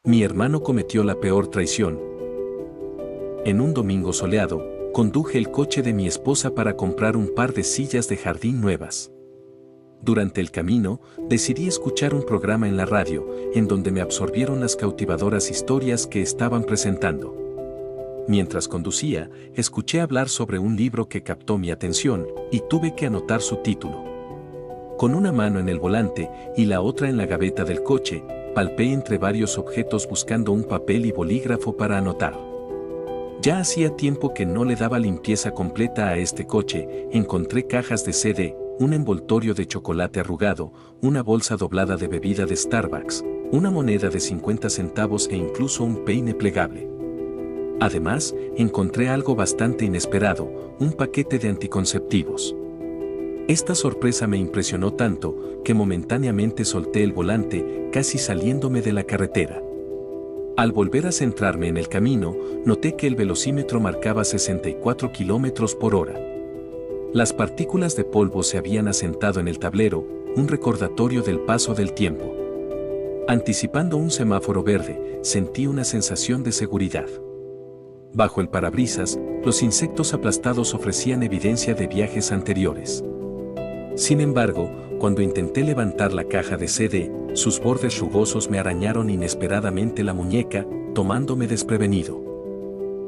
Mi hermano cometió la peor traición. En un domingo soleado, conduje el coche de mi esposa para comprar un par de sillas de jardín nuevas. Durante el camino, decidí escuchar un programa en la radio, en donde me absorbieron las cautivadoras historias que estaban presentando. Mientras conducía, escuché hablar sobre un libro que captó mi atención, y tuve que anotar su título. Con una mano en el volante y la otra en la gaveta del coche, palpé entre varios objetos buscando un papel y bolígrafo para anotar. Ya hacía tiempo que no le daba limpieza completa a este coche. Encontré cajas de CD, un envoltorio de chocolate arrugado, una bolsa doblada de bebida de Starbucks, una moneda de 50 centavos e incluso un peine plegable. Además, encontré algo bastante inesperado, un paquete de anticonceptivos. Esta sorpresa me impresionó tanto que momentáneamente solté el volante, casi saliéndome de la carretera. Al volver a centrarme en el camino, noté que el velocímetro marcaba 64 kilómetros por hora. Las partículas de polvo se habían asentado en el tablero, un recordatorio del paso del tiempo. Anticipando un semáforo verde, sentí una sensación de seguridad. Bajo el parabrisas, los insectos aplastados ofrecían evidencia de viajes anteriores. Sin embargo, cuando intenté levantar la caja de CD, sus bordes rugosos me arañaron inesperadamente la muñeca, tomándome desprevenido.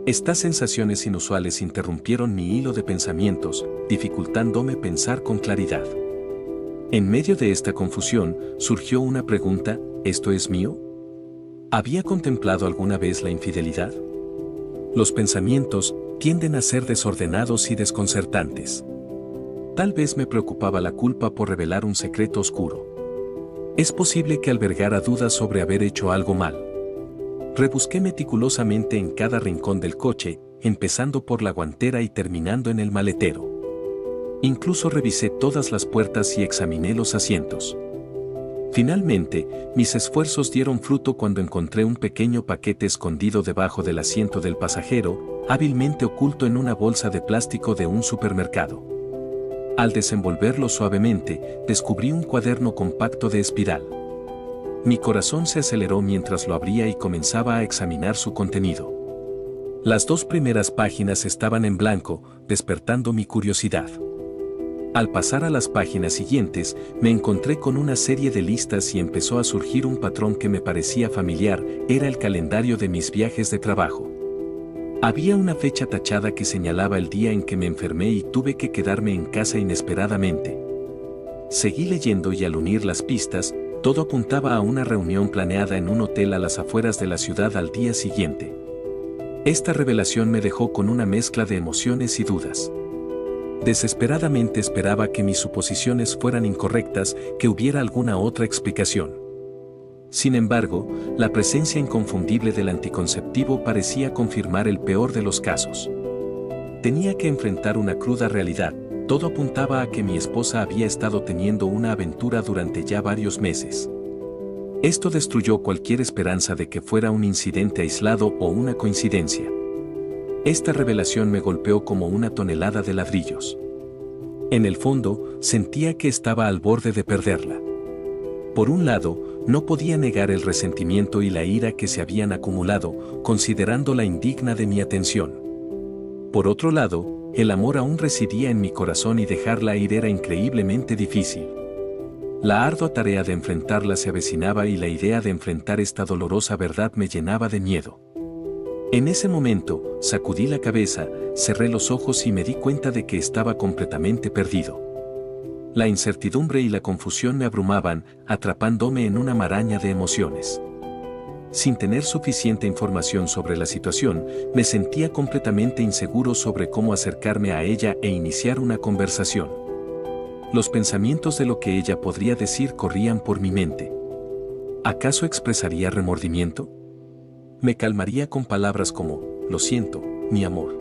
Estas sensaciones inusuales interrumpieron mi hilo de pensamientos, dificultándome pensar con claridad. En medio de esta confusión, surgió una pregunta: ¿esto es mío? ¿Había contemplado alguna vez la infidelidad? Los pensamientos tienden a ser desordenados y desconcertantes. Tal vez me preocupaba la culpa por revelar un secreto oscuro. Es posible que albergara dudas sobre haber hecho algo mal. Rebusqué meticulosamente en cada rincón del coche, empezando por la guantera y terminando en el maletero. Incluso revisé todas las puertas y examiné los asientos. Finalmente, mis esfuerzos dieron fruto cuando encontré un pequeño paquete escondido debajo del asiento del pasajero, hábilmente oculto en una bolsa de plástico de un supermercado. Al desenvolverlo suavemente, descubrí un cuaderno compacto de espiral. Mi corazón se aceleró mientras lo abría y comenzaba a examinar su contenido. Las 2 primeras páginas estaban en blanco, despertando mi curiosidad. Al pasar a las páginas siguientes, me encontré con una serie de listas y empezó a surgir un patrón que me parecía familiar: era el calendario de mis viajes de trabajo. Había una fecha tachada que señalaba el día en que me enfermé y tuve que quedarme en casa inesperadamente. Seguí leyendo y al unir las pistas, todo apuntaba a una reunión planeada en un hotel a las afueras de la ciudad al día siguiente. Esta revelación me dejó con una mezcla de emociones y dudas. Desesperadamente esperaba que mis suposiciones fueran incorrectas, que hubiera alguna otra explicación. Sin embargo, la presencia inconfundible del anticonceptivo parecía confirmar el peor de los casos. Tenía que enfrentar una cruda realidad. Todo apuntaba a que mi esposa había estado teniendo una aventura durante ya varios meses. Esto destruyó cualquier esperanza de que fuera un incidente aislado o una coincidencia. Esta revelación me golpeó como una tonelada de ladrillos. En el fondo, sentía que estaba al borde de perderla. Por un lado, no podía negar el resentimiento y la ira que se habían acumulado, considerándola indigna de mi atención. Por otro lado, el amor aún residía en mi corazón y dejarla ir era increíblemente difícil. La ardua tarea de enfrentarla se avecinaba y la idea de enfrentar esta dolorosa verdad me llenaba de miedo. En ese momento, sacudí la cabeza, cerré los ojos y me di cuenta de que estaba completamente perdido. La incertidumbre y la confusión me abrumaban, atrapándome en una maraña de emociones. Sin tener suficiente información sobre la situación, me sentía completamente inseguro sobre cómo acercarme a ella e iniciar una conversación. Los pensamientos de lo que ella podría decir corrían por mi mente. ¿Acaso expresaría remordimiento? Me calmaría con palabras como: lo siento, mi amor.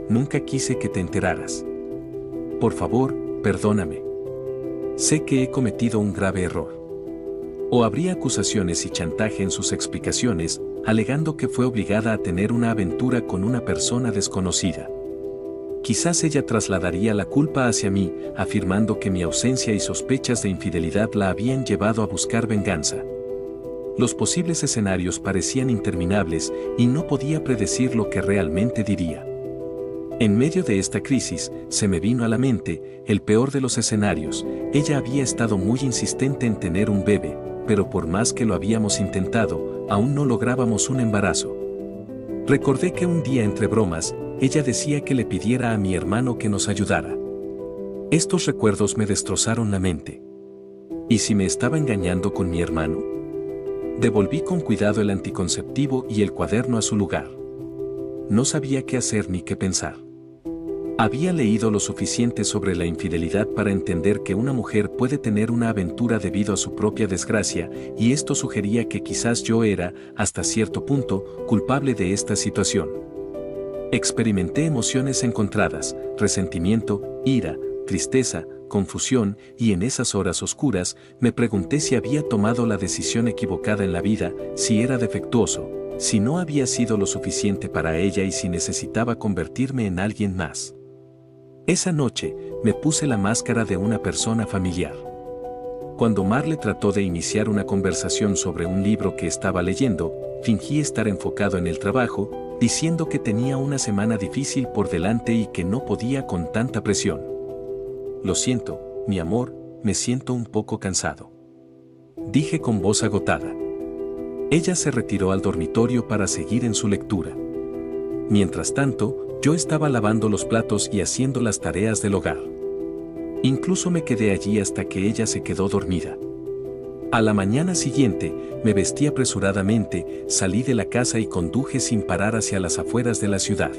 Nunca quise que te enteraras. Por favor, perdóname. Sé que he cometido un grave error. O habría acusaciones y chantaje en sus explicaciones, alegando que fue obligada a tener una aventura con una persona desconocida. Quizás ella trasladaría la culpa hacia mí, afirmando que mi ausencia y sospechas de infidelidad la habían llevado a buscar venganza. Los posibles escenarios parecían interminables y no podía predecir lo que realmente diría. En medio de esta crisis, se me vino a la mente el peor de los escenarios. Ella había estado muy insistente en tener un bebé, pero por más que lo habíamos intentado, aún no lográbamos un embarazo. Recordé que un día entre bromas, ella decía que le pidiera a mi hermano que nos ayudara. Estos recuerdos me destrozaron la mente. ¿Y si me estaba engañando con mi hermano? Devolví con cuidado el anticonceptivo y el cuaderno a su lugar. No sabía qué hacer ni qué pensar. Había leído lo suficiente sobre la infidelidad para entender que una mujer puede tener una aventura debido a su propia desgracia, y esto sugería que quizás yo era, hasta cierto punto, culpable de esta situación. Experimenté emociones encontradas, resentimiento, ira, tristeza, confusión, y en esas horas oscuras, me pregunté si había tomado la decisión equivocada en la vida, si era defectuoso, si no había sido lo suficiente para ella y si necesitaba convertirme en alguien más. Esa noche, me puse la máscara de una persona familiar. Cuando Marle trató de iniciar una conversación sobre un libro que estaba leyendo, fingí estar enfocado en el trabajo, diciendo que tenía una semana difícil por delante y que no podía con tanta presión. Lo siento, mi amor, me siento un poco cansado. Dije con voz agotada. Ella se retiró al dormitorio para seguir en su lectura. Mientras tanto, yo estaba lavando los platos y haciendo las tareas del hogar. Incluso me quedé allí hasta que ella se quedó dormida. A la mañana siguiente, me vestí apresuradamente, salí de la casa y conduje sin parar hacia las afueras de la ciudad.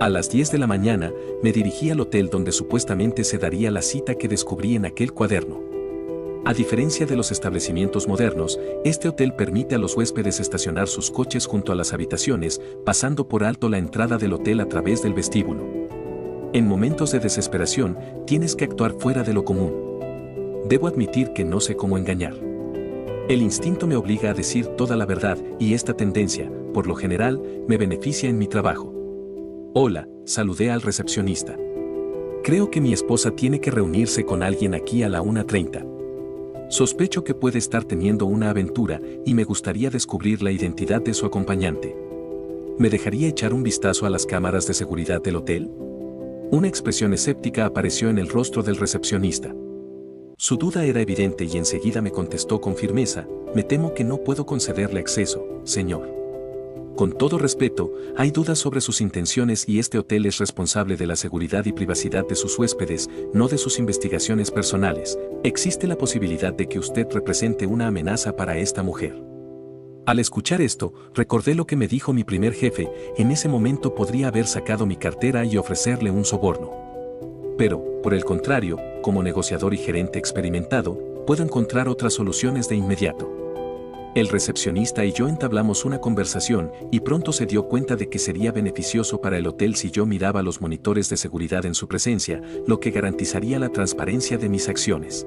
A las 10 de la mañana, me dirigí al hotel donde supuestamente se daría la cita que descubrí en aquel cuaderno. A diferencia de los establecimientos modernos, este hotel permite a los huéspedes estacionar sus coches junto a las habitaciones, pasando por alto la entrada del hotel a través del vestíbulo. En momentos de desesperación, tienes que actuar fuera de lo común. Debo admitir que no sé cómo engañar. El instinto me obliga a decir toda la verdad y esta tendencia, por lo general, me beneficia en mi trabajo. Hola, saludé al recepcionista. Creo que mi esposa tiene que reunirse con alguien aquí a la 1:30. Sospecho que puede estar teniendo una aventura y me gustaría descubrir la identidad de su acompañante. ¿Me dejaría echar un vistazo a las cámaras de seguridad del hotel? Una expresión escéptica apareció en el rostro del recepcionista. Su duda era evidente y enseguida me contestó con firmeza: me temo que no puedo concederle acceso, señor. Con todo respeto, hay dudas sobre sus intenciones y este hotel es responsable de la seguridad y privacidad de sus huéspedes, no de sus investigaciones personales. Existe la posibilidad de que usted represente una amenaza para esta mujer. Al escuchar esto, recordé lo que me dijo mi primer jefe: en ese momento podría haber sacado mi cartera y ofrecerle un soborno. Pero, por el contrario, como negociador y gerente experimentado, puedo encontrar otras soluciones de inmediato. El recepcionista y yo entablamos una conversación y pronto se dio cuenta de que sería beneficioso para el hotel si yo miraba los monitores de seguridad en su presencia, lo que garantizaría la transparencia de mis acciones.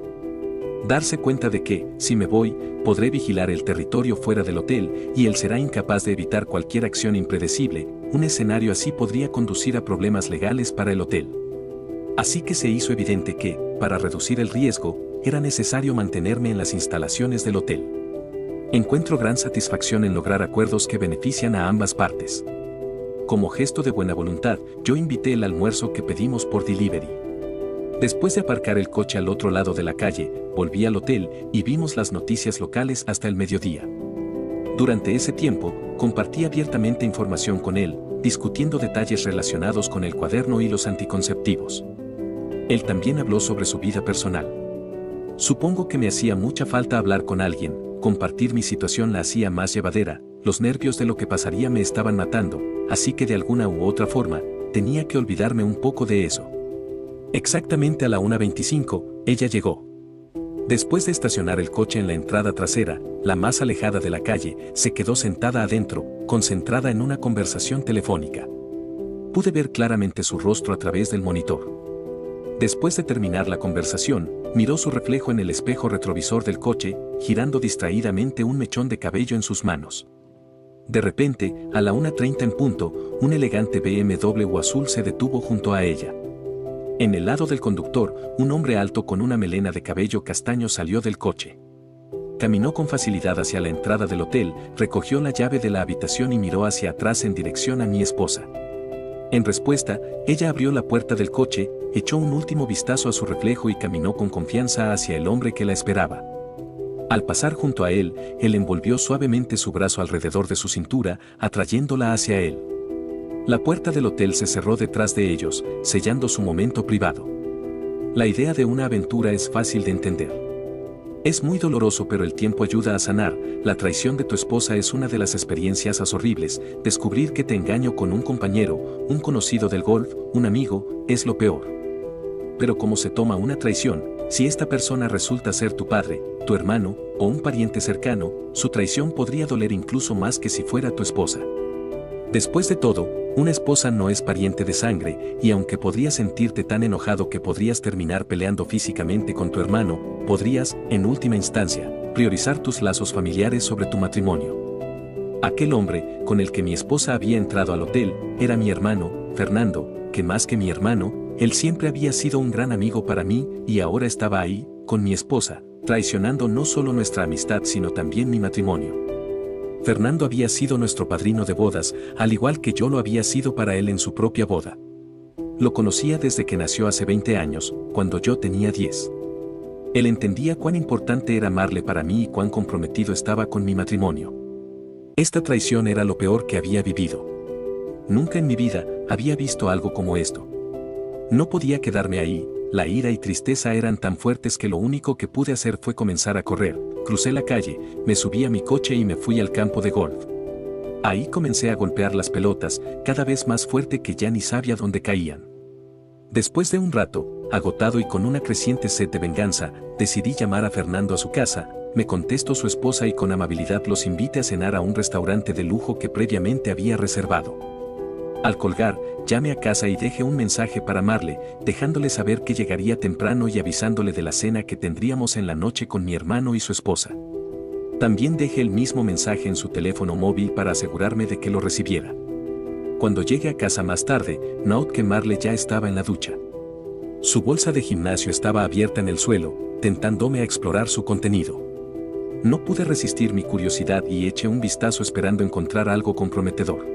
Darse cuenta de que, si me voy, podré vigilar el territorio fuera del hotel y él será incapaz de evitar cualquier acción impredecible. Un escenario así podría conducir a problemas legales para el hotel. Así que se hizo evidente que, para reducir el riesgo, era necesario mantenerme en las instalaciones del hotel. Encuentro gran satisfacción en lograr acuerdos que benefician a ambas partes. Como gesto de buena voluntad, yo invité el almuerzo que pedimos por delivery. Después de aparcar el coche al otro lado de la calle, volví al hotel y vimos las noticias locales hasta el mediodía. Durante ese tiempo, compartí abiertamente información con él, discutiendo detalles relacionados con el cuaderno y los anticonceptivos. Él también habló sobre su vida personal. Supongo que me hacía mucha falta hablar con alguien. Compartir mi situación la hacía más llevadera, los nervios de lo que pasaría me estaban matando, así que de alguna u otra forma, tenía que olvidarme un poco de eso. Exactamente a la 1:25, ella llegó. Después de estacionar el coche en la entrada trasera, la más alejada de la calle, se quedó sentada adentro, concentrada en una conversación telefónica. Pude ver claramente su rostro a través del monitor. Después de terminar la conversación, miró su reflejo en el espejo retrovisor del coche, girando distraídamente un mechón de cabello en sus manos. De repente, a la 1:30 en punto, un elegante BMW azul se detuvo junto a ella. En el lado del conductor, un hombre alto con una melena de cabello castaño salió del coche. Caminó con facilidad hacia la entrada del hotel, recogió la llave de la habitación y miró hacia atrás en dirección a mi esposa. En respuesta, ella abrió la puerta del coche, echó un último vistazo a su reflejo y caminó con confianza hacia el hombre que la esperaba. Al pasar junto a él envolvió suavemente su brazo alrededor de su cintura, atrayéndola hacia él. La puerta del hotel se cerró detrás de ellos, sellando su momento privado. La idea de una aventura es fácil de entender. Es muy doloroso, pero el tiempo ayuda a sanar. La traición de tu esposa es una de las experiencias más horribles. Descubrir que te engañó con un compañero, un conocido del golf, un amigo, es lo peor. Pero ¿cómo se toma una traición? Si esta persona resulta ser tu padre, tu hermano o un pariente cercano, su traición podría doler incluso más que si fuera tu esposa. Después de todo, una esposa no es pariente de sangre, y aunque podrías sentirte tan enojado que podrías terminar peleando físicamente con tu hermano, podrías, en última instancia, priorizar tus lazos familiares sobre tu matrimonio. Aquel hombre, con el que mi esposa había entrado al hotel, era mi hermano, Fernando, que más que mi hermano, él siempre había sido un gran amigo para mí, y ahora estaba ahí, con mi esposa, traicionando no solo nuestra amistad sino también mi matrimonio. Fernando había sido nuestro padrino de bodas, al igual que yo lo había sido para él en su propia boda. Lo conocía desde que nació hace 20 años, cuando yo tenía 10. Él entendía cuán importante era amarle para mí y cuán comprometido estaba con mi matrimonio. Esta traición era lo peor que había vivido. Nunca en mi vida había visto algo como esto. No podía quedarme ahí, la ira y tristeza eran tan fuertes que lo único que pude hacer fue comenzar a correr. Crucé la calle, me subí a mi coche y me fui al campo de golf. Ahí comencé a golpear las pelotas, cada vez más fuerte que ya ni sabía dónde caían. Después de un rato, agotado y con una creciente sed de venganza, decidí llamar a Fernando a su casa. Me contestó su esposa y con amabilidad los invité a cenar a un restaurante de lujo que previamente había reservado. Al colgar, llamé a casa y dejé un mensaje para Marle, dejándole saber que llegaría temprano y avisándole de la cena que tendríamos en la noche con mi hermano y su esposa. También dejé el mismo mensaje en su teléfono móvil para asegurarme de que lo recibiera. Cuando llegué a casa más tarde, noté que Marle ya estaba en la ducha. Su bolsa de gimnasio estaba abierta en el suelo, tentándome a explorar su contenido. No pude resistir mi curiosidad y eché un vistazo esperando encontrar algo comprometedor.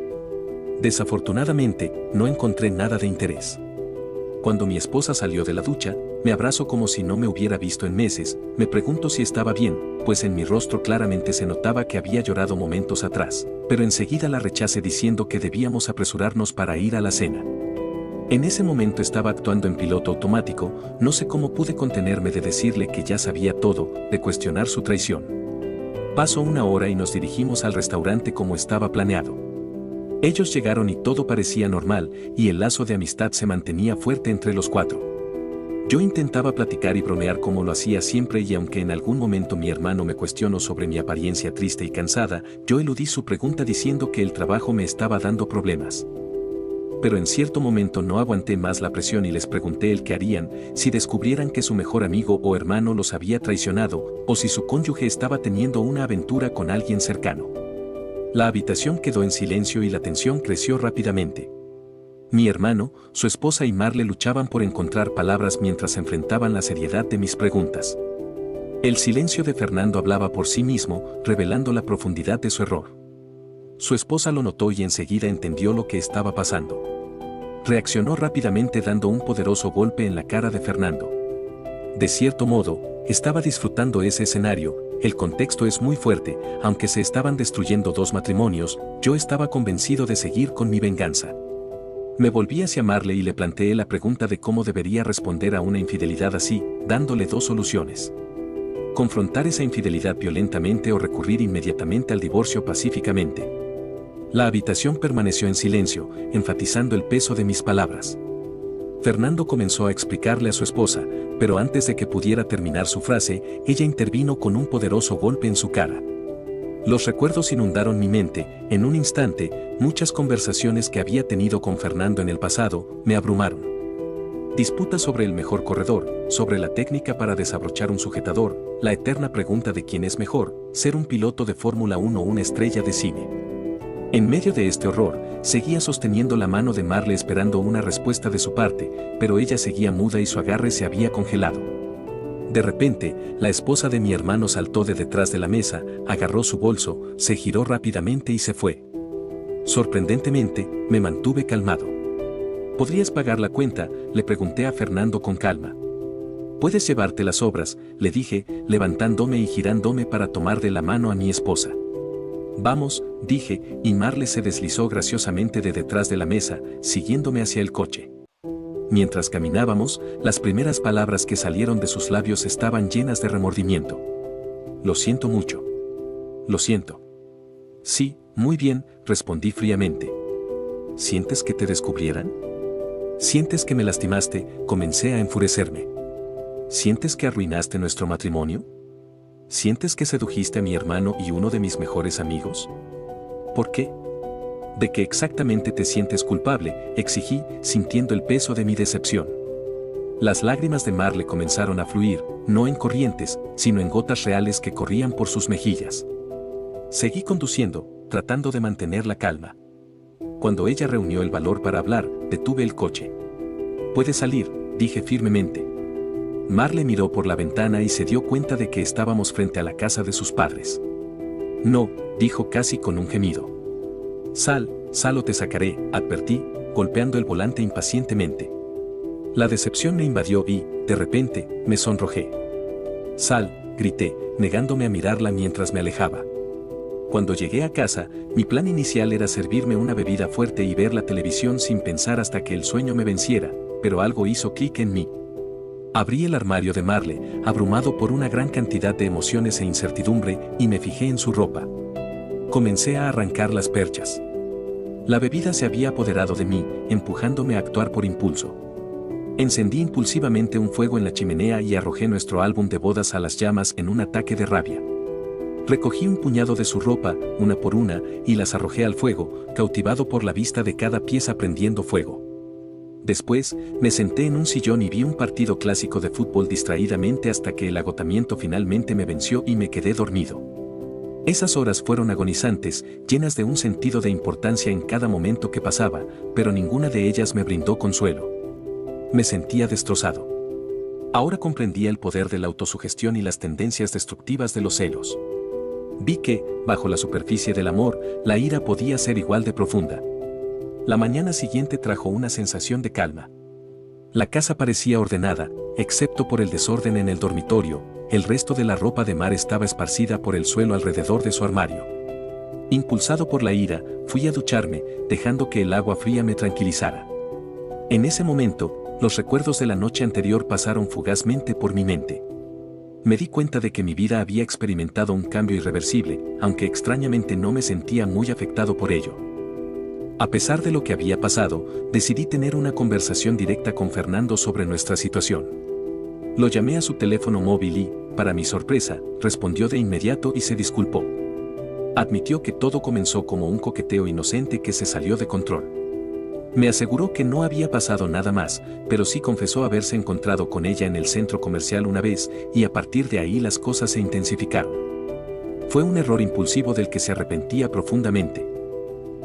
Desafortunadamente, no encontré nada de interés. Cuando mi esposa salió de la ducha, me abrazó como si no me hubiera visto en meses. Me preguntó si estaba bien, pues en mi rostro claramente se notaba que había llorado momentos atrás, pero enseguida la rechacé diciendo que debíamos apresurarnos para ir a la cena. En ese momento estaba actuando en piloto automático, no sé cómo pude contenerme de decirle que ya sabía todo, de cuestionar su traición. Pasó una hora y nos dirigimos al restaurante como estaba planeado. Ellos llegaron y todo parecía normal, y el lazo de amistad se mantenía fuerte entre los cuatro. Yo intentaba platicar y bromear como lo hacía siempre, y aunque en algún momento mi hermano me cuestionó sobre mi apariencia triste y cansada, yo eludí su pregunta diciendo que el trabajo me estaba dando problemas. Pero en cierto momento no aguanté más la presión y les pregunté el qué harían si descubrieran que su mejor amigo o hermano los había traicionado, o si su cónyuge estaba teniendo una aventura con alguien cercano. La habitación quedó en silencio y la tensión creció rápidamente. Mi hermano, su esposa y Marle luchaban por encontrar palabras mientras enfrentaban la seriedad de mis preguntas. El silencio de Fernando hablaba por sí mismo, revelando la profundidad de su error. Su esposa lo notó y enseguida entendió lo que estaba pasando. Reaccionó rápidamente dando un poderoso golpe en la cara de Fernando. De cierto modo, estaba disfrutando ese escenario. El contexto es muy fuerte, aunque se estaban destruyendo dos matrimonios, yo estaba convencido de seguir con mi venganza. Me volví hacia Marle y le planteé la pregunta de cómo debería responder a una infidelidad así, dándole dos soluciones. Confrontar esa infidelidad violentamente o recurrir inmediatamente al divorcio pacíficamente. La habitación permaneció en silencio, enfatizando el peso de mis palabras. Fernando comenzó a explicarle a su esposa, pero antes de que pudiera terminar su frase, ella intervino con un poderoso golpe en su cara. Los recuerdos inundaron mi mente. En un instante, muchas conversaciones que había tenido con Fernando en el pasado me abrumaron. Disputas sobre el mejor corredor, sobre la técnica para desabrochar un sujetador, la eterna pregunta de quién es mejor, ser un piloto de Fórmula 1 o una estrella de cine. En medio de este horror, seguía sosteniendo la mano de Marle esperando una respuesta de su parte, pero ella seguía muda y su agarre se había congelado. De repente, la esposa de mi hermano saltó de detrás de la mesa, agarró su bolso, se giró rápidamente y se fue. Sorprendentemente, me mantuve calmado. ¿Podrías pagar la cuenta?, le pregunté a Fernando con calma. Puedes llevarte las obras, le dije, levantándome y girándome para tomar de la mano a mi esposa. Vamos, dije, y Marle se deslizó graciosamente de detrás de la mesa, siguiéndome hacia el coche. Mientras caminábamos, las primeras palabras que salieron de sus labios estaban llenas de remordimiento. Lo siento mucho. Lo siento. Sí, muy bien, respondí fríamente. ¿Sientes que te descubrieran? ¿Sientes que me lastimaste?, comencé a enfurecerme. ¿Sientes que arruinaste nuestro matrimonio? ¿Sientes que sedujiste a mi hermano y uno de mis mejores amigos? ¿Por qué? ¿De qué exactamente te sientes culpable?, exigí, sintiendo el peso de mi decepción. Las lágrimas de Marle comenzaron a fluir, no en corrientes, sino en gotas reales que corrían por sus mejillas. Seguí conduciendo, tratando de mantener la calma. Cuando ella reunió el valor para hablar, detuve el coche. «Puedes salir», dije firmemente. Marle miró por la ventana y se dio cuenta de que estábamos frente a la casa de sus padres. «No», dijo casi con un gemido. «Sal o te sacaré», advertí, golpeando el volante impacientemente. La decepción me invadió y, de repente, me sonrojé. «Sal», grité, negándome a mirarla mientras me alejaba. Cuando llegué a casa, mi plan inicial era servirme una bebida fuerte y ver la televisión sin pensar hasta que el sueño me venciera, pero algo hizo clic en mí. Abrí el armario de Marle, abrumado por una gran cantidad de emociones e incertidumbre, y me fijé en su ropa. Comencé a arrancar las perchas. La bebida se había apoderado de mí, empujándome a actuar por impulso. Encendí impulsivamente un fuego en la chimenea y arrojé nuestro álbum de bodas a las llamas en un ataque de rabia. Recogí un puñado de su ropa, una por una, y las arrojé al fuego, cautivado por la vista de cada pieza prendiendo fuego. Después, me senté en un sillón y vi un partido clásico de fútbol distraídamente hasta que el agotamiento finalmente me venció y me quedé dormido. Esas horas fueron agonizantes, llenas de un sentido de importancia en cada momento que pasaba, pero ninguna de ellas me brindó consuelo. Me sentía destrozado. Ahora comprendía el poder de la autosugestión y las tendencias destructivas de los celos. Vi que, bajo la superficie del amor, la ira podía ser igual de profunda. La mañana siguiente trajo una sensación de calma. La casa parecía ordenada, excepto por el desorden en el dormitorio. El resto de la ropa de Mar estaba esparcida por el suelo alrededor de su armario. Impulsado por la ira, fui a ducharme, dejando que el agua fría me tranquilizara. En ese momento, los recuerdos de la noche anterior pasaron fugazmente por mi mente. Me di cuenta de que mi vida había experimentado un cambio irreversible, aunque extrañamente no me sentía muy afectado por ello. A pesar de lo que había pasado, decidí tener una conversación directa con Fernando sobre nuestra situación. Lo llamé a su teléfono móvil y, para mi sorpresa, respondió de inmediato y se disculpó. Admitió que todo comenzó como un coqueteo inocente que se salió de control. Me aseguró que no había pasado nada más, pero sí confesó haberse encontrado con ella en el centro comercial una vez, y a partir de ahí las cosas se intensificaron. Fue un error impulsivo del que se arrepentía profundamente.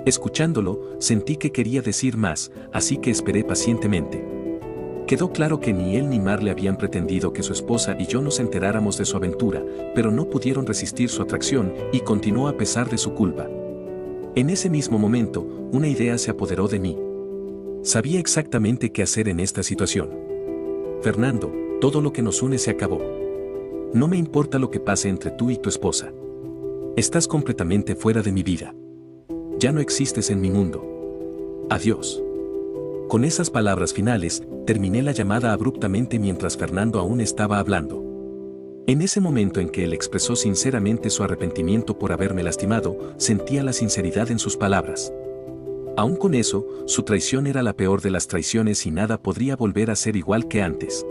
Escuchándolo, sentí que quería decir más, así que esperé pacientemente. Quedó claro que ni él ni Marle habían pretendido que su esposa y yo nos enteráramos de su aventura, pero no pudieron resistir su atracción y continuó a pesar de su culpa. En ese mismo momento, una idea se apoderó de mí. Sabía exactamente qué hacer en esta situación. Fernando, todo lo que nos une se acabó. No me importa lo que pase entre tú y tu esposa. Estás completamente fuera de mi vida. Ya no existes en mi mundo. Adiós. Con esas palabras finales, terminé la llamada abruptamente mientras Fernando aún estaba hablando. En ese momento en que él expresó sinceramente su arrepentimiento por haberme lastimado, sentía la sinceridad en sus palabras. Aún con eso, su traición era la peor de las traiciones y nada podría volver a ser igual que antes.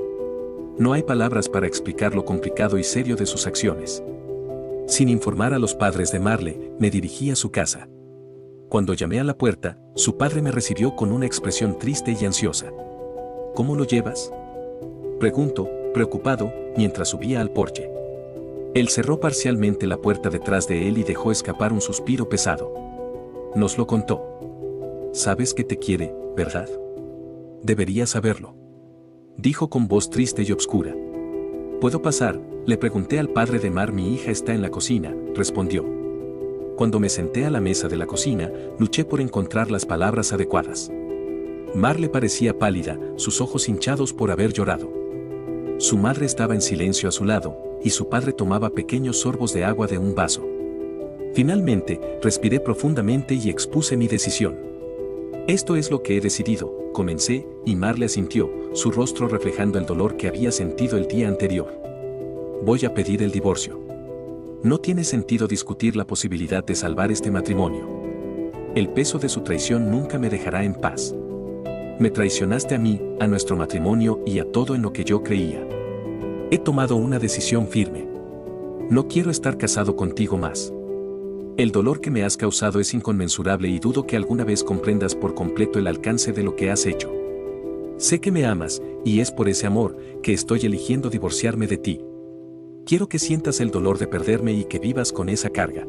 No hay palabras para explicar lo complicado y serio de sus acciones. Sin informar a los padres de Marle, me dirigí a su casa. Cuando llamé a la puerta, su padre me recibió con una expresión triste y ansiosa. ¿Cómo lo llevas?, preguntó, preocupado, mientras subía al porche. Él cerró parcialmente la puerta detrás de él y dejó escapar un suspiro pesado. Nos lo contó. Sabes que te quiere, ¿verdad? Deberías saberlo. Dijo con voz triste y obscura. ¿Puedo pasar? Le pregunté al padre de Mar. Mi hija está en la cocina, respondió. Cuando me senté a la mesa de la cocina, luché por encontrar las palabras adecuadas. Mar le parecía pálida, sus ojos hinchados por haber llorado. Su madre estaba en silencio a su lado, y su padre tomaba pequeños sorbos de agua de un vaso. Finalmente, respiré profundamente y expuse mi decisión. Esto es lo que he decidido, comencé, y Marle asintió, su rostro reflejando el dolor que había sentido el día anterior. Voy a pedir el divorcio. No tiene sentido discutir la posibilidad de salvar este matrimonio. El peso de su traición nunca me dejará en paz. Me traicionaste a mí, a nuestro matrimonio y a todo en lo que yo creía. He tomado una decisión firme. No quiero estar casado contigo más. El dolor que me has causado es inconmensurable y dudo que alguna vez comprendas por completo el alcance de lo que has hecho. Sé que me amas, y es por ese amor que estoy eligiendo divorciarme de ti. Quiero que sientas el dolor de perderme y que vivas con esa carga.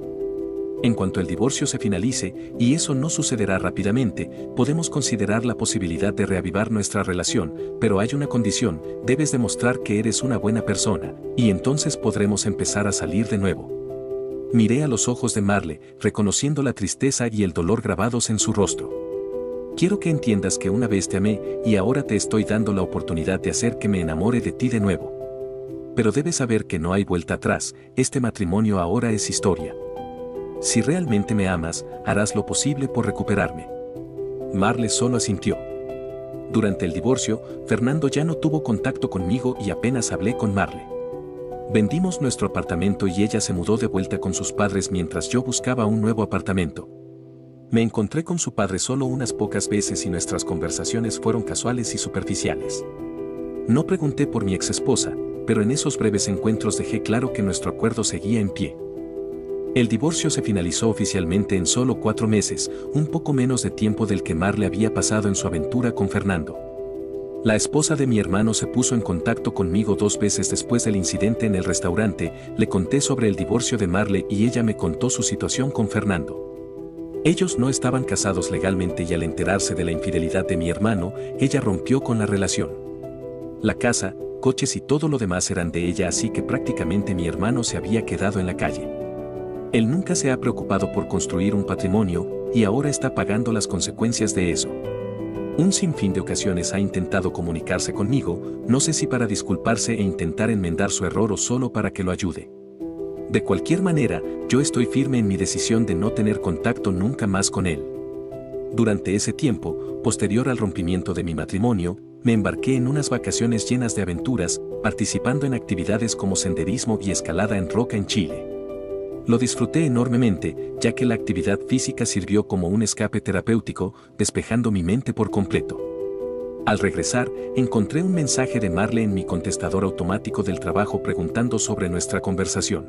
En cuanto el divorcio se finalice, y eso no sucederá rápidamente, podemos considerar la posibilidad de reavivar nuestra relación, pero hay una condición: debes demostrar que eres una buena persona, y entonces podremos empezar a salir de nuevo. Miré a los ojos de Marle, reconociendo la tristeza y el dolor grabados en su rostro. Quiero que entiendas que una vez te amé, y ahora te estoy dando la oportunidad de hacer que me enamore de ti de nuevo. Pero debes saber que no hay vuelta atrás, este matrimonio ahora es historia. Si realmente me amas, harás lo posible por recuperarme. Marle solo asintió. Durante el divorcio, Fernando ya no tuvo contacto conmigo y apenas hablé con Marle. Vendimos nuestro apartamento y ella se mudó de vuelta con sus padres mientras yo buscaba un nuevo apartamento. Me encontré con su padre solo unas pocas veces y nuestras conversaciones fueron casuales y superficiales. No pregunté por mi exesposa, pero en esos breves encuentros dejé claro que nuestro acuerdo seguía en pie. El divorcio se finalizó oficialmente en solo 4 meses, un poco menos de tiempo del que Marle había pasado en su aventura con Fernando. La esposa de mi hermano se puso en contacto conmigo 2 veces después del incidente en el restaurante. Le conté sobre el divorcio de Marle y ella me contó su situación con Fernando. Ellos no estaban casados legalmente y al enterarse de la infidelidad de mi hermano, ella rompió con la relación. La casa, coches y todo lo demás eran de ella, así que prácticamente mi hermano se había quedado en la calle. Él nunca se ha preocupado por construir un patrimonio y ahora está pagando las consecuencias de eso. Un sinfín de ocasiones ha intentado comunicarse conmigo, no sé si para disculparse e intentar enmendar su error o solo para que lo ayude. De cualquier manera, yo estoy firme en mi decisión de no tener contacto nunca más con él. Durante ese tiempo, posterior al rompimiento de mi matrimonio, me embarqué en unas vacaciones llenas de aventuras, participando en actividades como senderismo y escalada en roca en Chile. Lo disfruté enormemente, ya que la actividad física sirvió como un escape terapéutico, despejando mi mente por completo. Al regresar, encontré un mensaje de Marle en mi contestador automático del trabajo preguntando sobre nuestra conversación.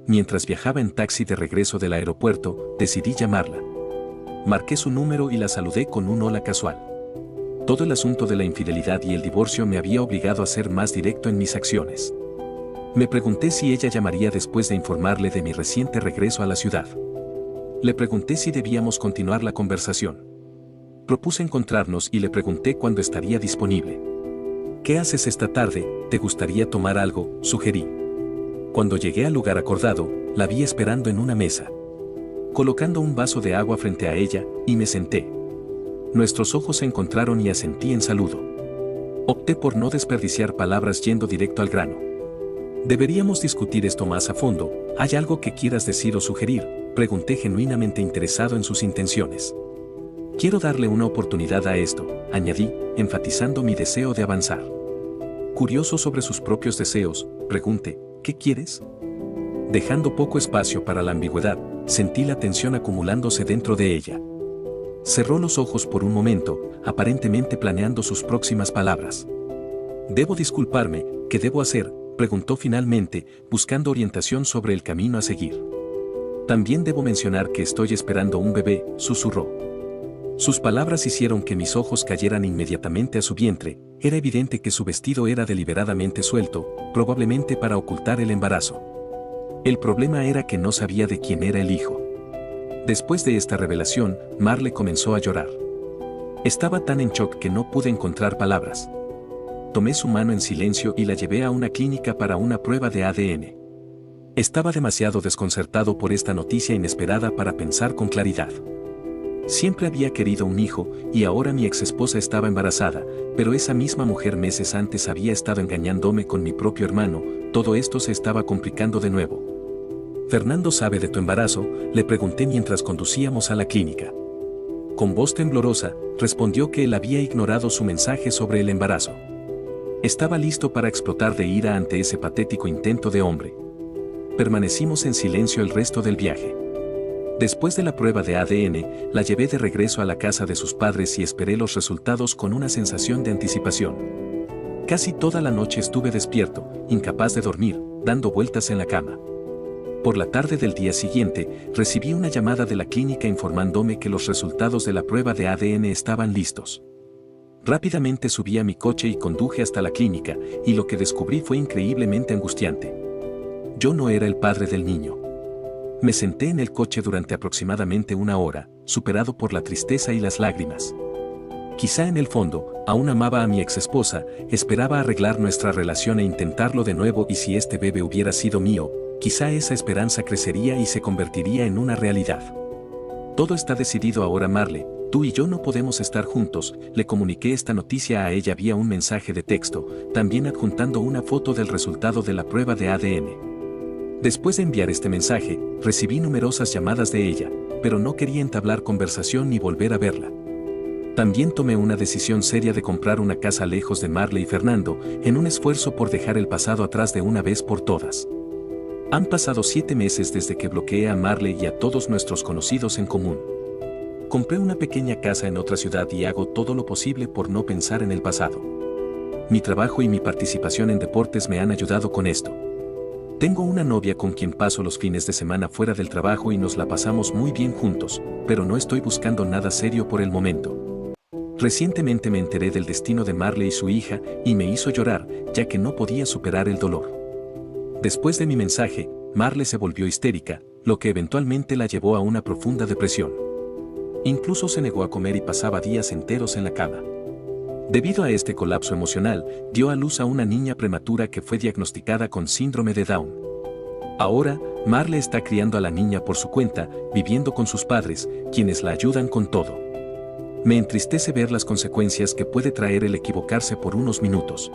Mientras viajaba en taxi de regreso del aeropuerto, decidí llamarla. Marqué su número y la saludé con un hola casual. Todo el asunto de la infidelidad y el divorcio me había obligado a ser más directo en mis acciones. Me pregunté si ella llamaría después de informarle de mi reciente regreso a la ciudad. Le pregunté si debíamos continuar la conversación. Propuse encontrarnos y le pregunté cuándo estaría disponible. ¿Qué haces esta tarde? ¿Te gustaría tomar algo?, sugerí. Cuando llegué al lugar acordado, la vi esperando en una mesa, colocando un vaso de agua frente a ella, y me senté. Nuestros ojos se encontraron y asentí en saludo. Opté por no desperdiciar palabras yendo directo al grano. Deberíamos discutir esto más a fondo. ¿Hay algo que quieras decir o sugerir?, pregunté genuinamente interesado en sus intenciones. Quiero darle una oportunidad a esto, añadí, enfatizando mi deseo de avanzar. Curioso sobre sus propios deseos, pregunté, ¿qué quieres? Dejando poco espacio para la ambigüedad, sentí la tensión acumulándose dentro de ella. Cerró los ojos por un momento, aparentemente planeando sus próximas palabras. ¿Debo disculparme? ¿Qué debo hacer?, preguntó finalmente, buscando orientación sobre el camino a seguir. También debo mencionar que estoy esperando un bebé, susurró. Sus palabras hicieron que mis ojos cayeran inmediatamente a su vientre. Era evidente que su vestido era deliberadamente suelto, probablemente para ocultar el embarazo. El problema era que no sabía de quién era el hijo. Después de esta revelación, Marle comenzó a llorar. Estaba tan en shock que no pude encontrar palabras. Tomé su mano en silencio y la llevé a una clínica para una prueba de ADN. Estaba demasiado desconcertado por esta noticia inesperada para pensar con claridad. Siempre había querido un hijo, y ahora mi exesposa estaba embarazada, pero esa misma mujer meses antes había estado engañándome con mi propio hermano. Todo esto se estaba complicando de nuevo. «¿Fernando sabe de tu embarazo?», le pregunté mientras conducíamos a la clínica. Con voz temblorosa, respondió que él había ignorado su mensaje sobre el embarazo. Estaba listo para explotar de ira ante ese patético intento de hombre. Permanecimos en silencio el resto del viaje. Después de la prueba de ADN, la llevé de regreso a la casa de sus padres y esperé los resultados con una sensación de anticipación. Casi toda la noche estuve despierto, incapaz de dormir, dando vueltas en la cama. Por la tarde del día siguiente, recibí una llamada de la clínica informándome que los resultados de la prueba de ADN estaban listos. Rápidamente subí a mi coche y conduje hasta la clínica, y lo que descubrí fue increíblemente angustiante. Yo no era el padre del niño. Me senté en el coche durante aproximadamente una hora, superado por la tristeza y las lágrimas. Quizá en el fondo, aún amaba a mi exesposa, esperaba arreglar nuestra relación e intentarlo de nuevo, y si este bebé hubiera sido mío, quizá esa esperanza crecería y se convertiría en una realidad. Todo está decidido ahora, Marle, tú y yo no podemos estar juntos. Le comuniqué esta noticia a ella vía un mensaje de texto, también adjuntando una foto del resultado de la prueba de ADN. Después de enviar este mensaje, recibí numerosas llamadas de ella, pero no quería entablar conversación ni volver a verla. También tomé una decisión seria de comprar una casa lejos de Marle y Fernando, en un esfuerzo por dejar el pasado atrás de una vez por todas. Han pasado 7 meses desde que bloqueé a Marle y a todos nuestros conocidos en común. Compré una pequeña casa en otra ciudad y hago todo lo posible por no pensar en el pasado. Mi trabajo y mi participación en deportes me han ayudado con esto. Tengo una novia con quien paso los fines de semana fuera del trabajo y nos la pasamos muy bien juntos, pero no estoy buscando nada serio por el momento. Recientemente me enteré del destino de Marle y su hija, y me hizo llorar, ya que no podía superar el dolor. Después de mi mensaje, Marle se volvió histérica, lo que eventualmente la llevó a una profunda depresión. Incluso se negó a comer y pasaba días enteros en la cama. Debido a este colapso emocional, dio a luz a una niña prematura que fue diagnosticada con síndrome de Down. Ahora, Marle está criando a la niña por su cuenta, viviendo con sus padres, quienes la ayudan con todo. Me entristece ver las consecuencias que puede traer el equivocarse por unos minutos.